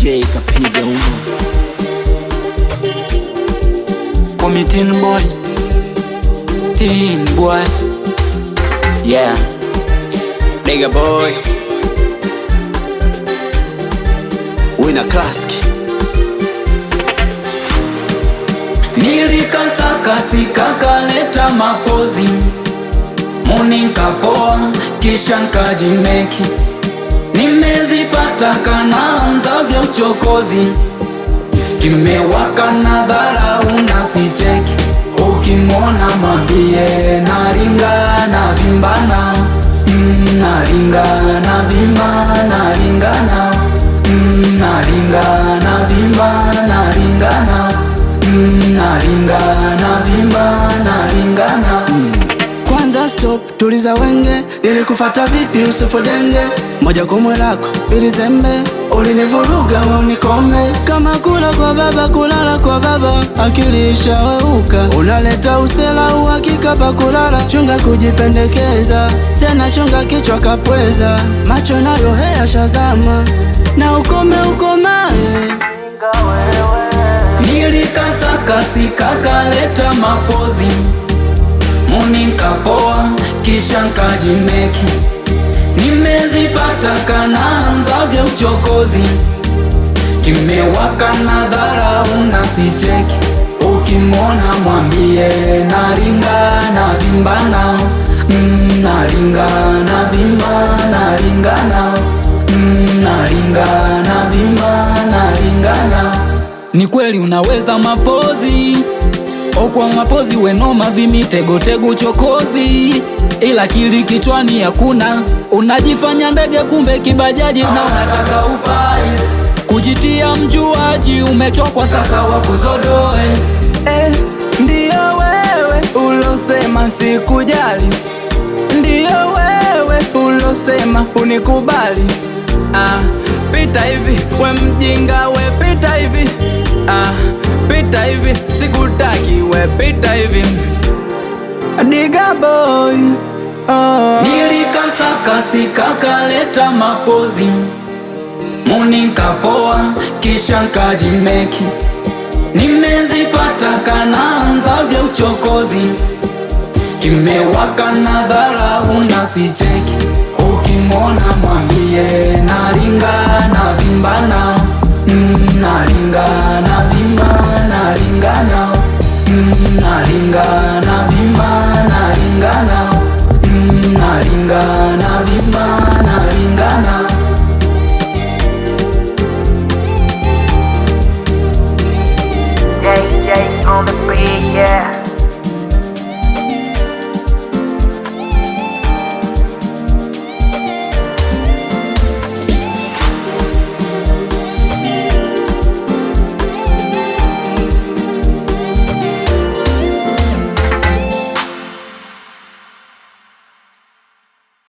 DJ kapiga huo Komi teen boy yeah nigga boy Wina Classic. Nilikasaka kakaleta mapozi Muni nkapoa kisha nkajimeki Nimezipata kanaanza vya uchokozi Kimewaka na dharau na sicheki Ukimwona mwambie naringa na vimbana Naringa na vimba naringana Naringa na vimba naringana Naringa na vimba naringana Kwanza stop, tuliza wenge Nilikufata vipi usifudenge Moja kumwe lako, pili zembe Ulinivuruga unikome Kama kula kwa baba, kulala kwa baba Akili ishaweuka Unaleta usela uhakika pa kulala Chunga kujipendekeza Tena chunga kichwa kapweza Macho nayo hea shazama Na ukome ukomae Nilikasaka kakaleta mapozi Muni nkapoa kisha nkajimeki Nimezipata kanaanza vya uchokozi Kimewaka na dharau na sicheki Ukimwona mwambie naringa na vimbana Naringa na vimba naringana Naringa na vimba naringana Ni kweli unaweza mapozi Okwa mapozi wenoma vimitego tego chokozi Ila kili kichwani hakuna Unajifanya ndege kumbe kibajaji na unataka upai Kujitia mjuaji umechokwa sasa wakuzodoe Ndiyo wewe ulosema sikujali Ndiyo wewe ulosema unikubali Pita hivi we mjinga we pita hivi Pita hivi sikutaki we pita hivi Nigga boy Nilikasaka kakaleta mapozi Muni nkapoa kisha nkajimeki Nimezipata kanaanza vya uchokozi Kimewaka na dharau na sicheki Ukimwona mwambie naringa na vimbana Naringa na vimba naringana Naringa na vimba naringana